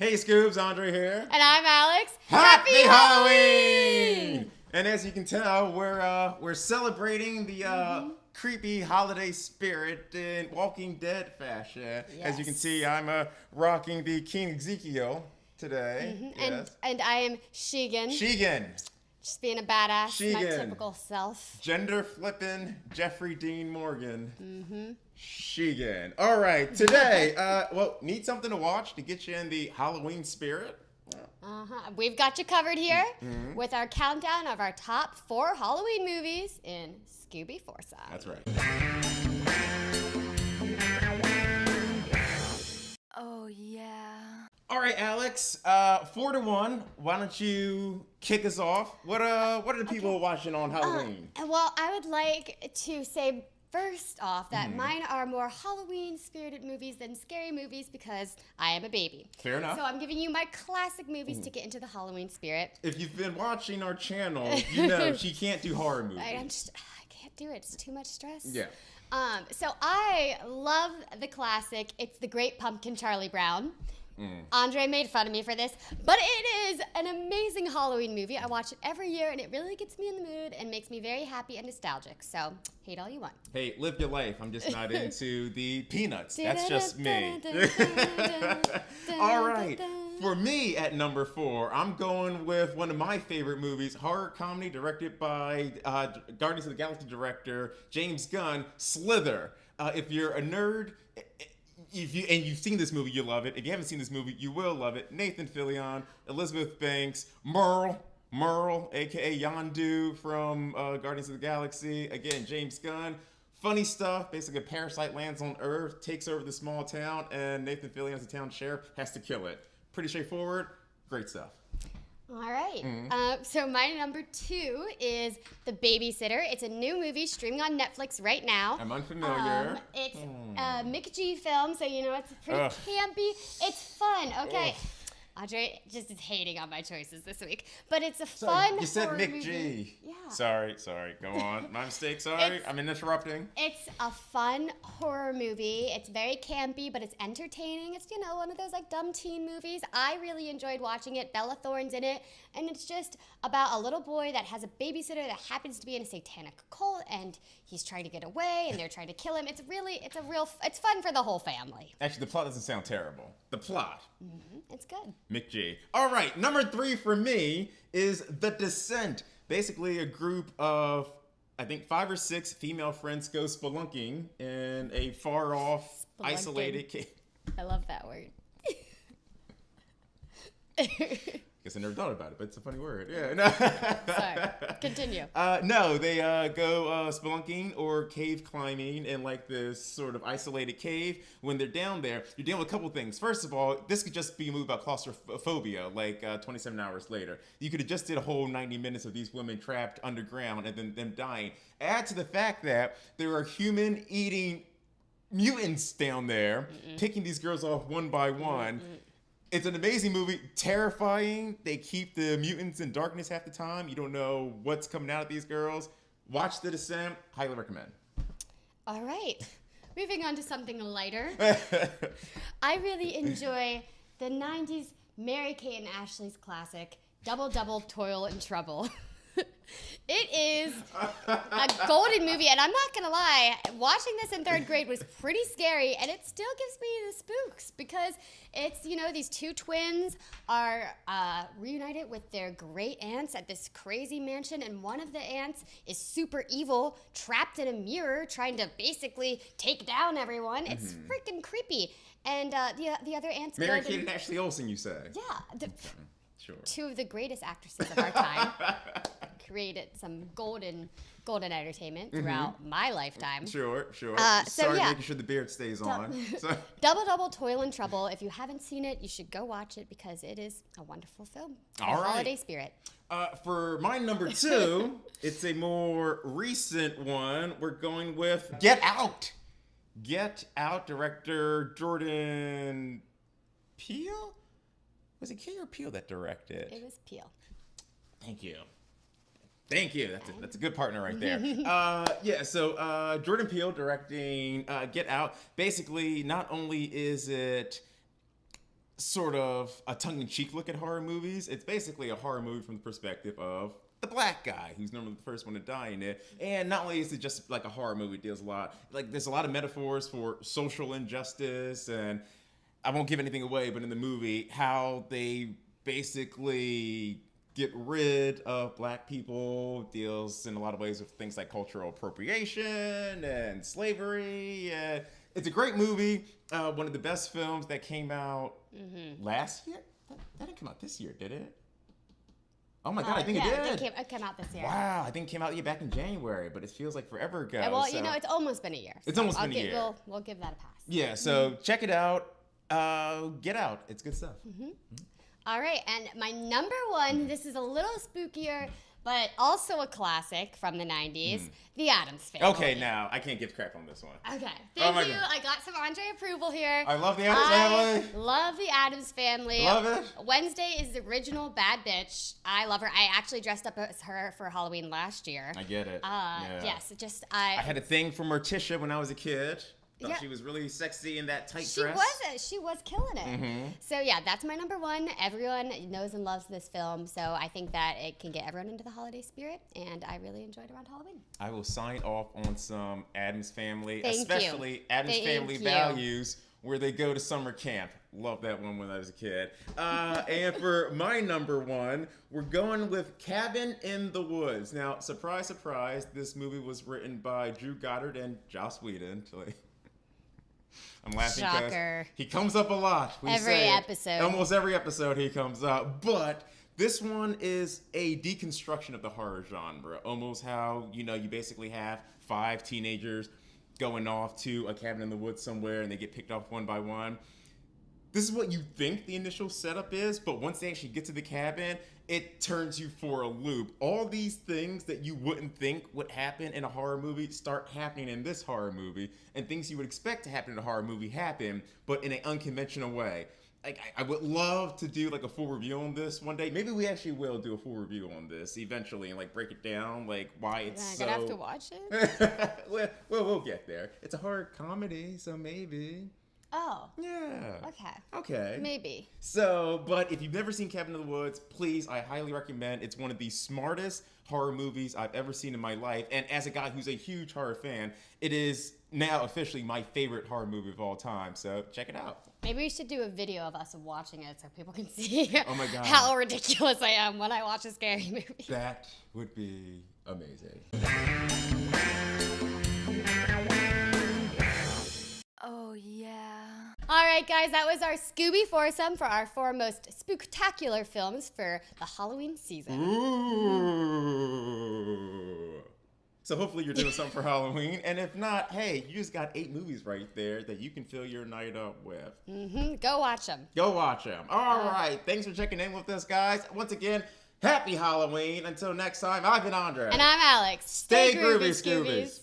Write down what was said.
Hey Scoobs, Andre here. And I'm Alex. Happy Halloween! And as you can tell, we're celebrating the creepy holiday spirit in Walking Dead fashion. Yes. As you can see, I'm rocking the King Ezekiel today. Yes. And I am Sheegan. Sheegan. Just being a badass, Sheegan. my typical self. Gender flipping Jeffrey Dean Morgan. Sheegan. All right, today, need something to watch to get you in the Halloween spirit? We've got you covered here with our countdown of our top 4 Halloween movies in Scooby Foresight. That's right. Oh, yeah. All right, Alex, 4-1. Why don't you kick us off? What are the people watching on Halloween? Well, I would like to say first off that mine are more Halloween-spirited movies than scary movies because I am a baby. Fair enough. So I'm giving you my classic movies to get into the Halloween spirit. If you've been watching our channel, you know she can't do horror movies. I can't do it. It's too much stress. Yeah. So I love the classic. It's The Great Pumpkin, Charlie Brown. Andre made fun of me for this, but it is an amazing Halloween movie. I watch it every year, and it really gets me in the mood and makes me very happy and nostalgic. So, hate all you want. Hey, live your life. I'm just not into the peanuts. That's just me. All right. For me, at number 4, I'm going with one of my favorite movies, horror comedy directed by Guardians of the Galaxy director James Gunn, Slither. If you're a nerd, you've seen this movie, you love it. If you haven't seen this movie, you will love it. Nathan Fillion, Elizabeth Banks, Merle, aka Yondu from Guardians of the Galaxy. Again, James Gunn. Funny stuff. Basically, a parasite lands on Earth, takes over the small town, and Nathan Fillion, as the town sheriff, has to kill it. Pretty straightforward. Great stuff. All right. So my number 2 is The Babysitter. It's a new movie streaming on Netflix right now. I'm unfamiliar. It's a Mick G film, so you know it's pretty campy. It's fun. Okay. Ugh. Andre just is hating on my choices this week, but it's a fun You said horror Mick movie. G. Yeah. Sorry. Go on. My mistake. Sorry. I'm interrupting. It's a fun horror movie. It's very campy, but it's entertaining. It's, one of those like dumb teen movies. I really enjoyed watching it. Bella Thorne's in it, and it's just about a little boy that has a babysitter that happens to be in a satanic cult, and he's trying to get away, and they're trying to kill him. It's fun for the whole family. Actually, the plot doesn't sound terrible. The plot. It's good. Mick G. All right, number 3 for me is The Descent. Basically, a group of, I think, 5 or 6 female friends go spelunking in a far-off, isolated cave. I love that word. Guess I never thought about it, but it's a funny word. Yeah. No. Sorry. Continue. No, they go spelunking or cave climbing in like this sort of isolated cave. When they're down there, you're dealing with a couple things. First of all, this could just be a movie about claustrophobia, like 27 Hours Later. You could have just did a whole 90 minutes of these women trapped underground and then them dying. Add to the fact that there are human-eating mutants down there, picking these girls off one by one. It's an amazing movie, terrifying. They keep the mutants in darkness half the time. You don't know what's coming out of these girls. Watch The Descent. Highly recommend. All right. Moving on to something lighter. I really enjoy the 90s Mary-Kate and Ashley's classic, Double Double Toil and Trouble. It is a golden movie, and I'm not going to lie, watching this in 3rd grade was pretty scary, and it still gives me the spooks because it's, these 2 twins are reunited with their great aunts at this crazy mansion, and one of the aunts is super evil, trapped in a mirror, trying to basically take down everyone. It's freaking creepy. And the other aunts Mary-Kate and Ashley Olsen, you say? Yeah. Sure. 2 of the greatest actresses of our time. Created some golden entertainment throughout my lifetime. Sure. So yeah, making sure the beard stays on. Double Double Toil and Trouble. If you haven't seen it, you should go watch it because it is a wonderful film. All right. Holiday spirit. For my number 2, it's a more recent one. We're going with Get Out. Get Out, director Jordan Peele? Was it Key or Peele that directed? It was Peele. Thank you. That's a good partner right there. So Jordan Peele directing Get Out. Basically, not only is it sort of a tongue-in-cheek look at horror movies. It's basically a horror movie from the perspective of the black guy who's normally the first one to die in it. And not only is it just like a horror movie, it deals a lot, like there's a lot of metaphors for social injustice, and I won't give anything away, but in the movie, how they basically get rid of black people deals in a lot of ways with things like cultural appropriation and slavery. It's a great movie. One of the best films that came out last year. That didn't come out this year, did it? Oh my God, I think it did. It came out this year. Wow, I think it came out back in January, but it feels like forever ago. Well, you know, it's almost been a year. It's almost been a year. We'll give that a pass. Yeah, so check it out. Get Out. It's good stuff. All right, and my number one, this is a little spookier, but also a classic from the 90s, The Addams Family. Okay, now, I can't give crap on this one. Okay, thank you. I got some Andre approval here. I love The Addams Family. Love The Addams Family. Love it. Wednesday is the original bad bitch. I love her. I actually dressed up as her for Halloween last year. I get it. Yes, I had a thing for Morticia when I was a kid. Thought Yeah. she was really sexy in that tight She dress. She was killing it. So yeah, that's my number one. Everyone knows and loves this film, so I think that it can get everyone into the holiday spirit, and I really enjoyed around Halloween. I will sign off on some Addams Family, Thank especially you. Addams Thank Family you. Values, where they go to summer camp. Love that one when I was a kid. And for my number one, we're going with Cabin in the Woods. Now, surprise, surprise, this movie was written by Drew Goddard and Joss Whedon. I'm laughing because he comes up a lot. Almost every episode he comes up. But this one is a deconstruction of the horror genre. Almost how, you basically have 5 teenagers going off to a cabin in the woods somewhere and they get picked off one by one. This is what you think the initial setup is, but once they actually get to the cabin, it turns you for a loop. All these things that you wouldn't think would happen in a horror movie start happening in this horror movie, and things you would expect to happen in a horror movie happen, but in an unconventional way. Like, I would love to do like a full review on this one day. Maybe we actually will do a full review on this eventually and like break it down, like why it's I'm gonna have to watch it. well, we'll get there. It's a horror comedy, so maybe. Oh. Yeah. Okay. Maybe. So, but if you've never seen Cabin in the Woods, please, I highly recommend. It's one of the smartest horror movies I've ever seen in my life. And as a guy who's a huge horror fan, it is now officially my favorite horror movie of all time. So check it out. Maybe we should do a video of us watching it so people can see Oh my God. how ridiculous I am when I watch a scary movie. That would be amazing. Oh, yeah. All right, guys, that was our Scooby foursome for our 4 most spooktacular films for the Halloween season. Ooh. So hopefully you're doing something for Halloween. And if not, hey, you just got 8 movies right there that you can fill your night up with. Go watch them. Go watch them. All right. Thanks for checking in with us, guys. Once again, happy Halloween. Until next time, I've been Andre. And I'm Alex. Stay groovy, Scoobies.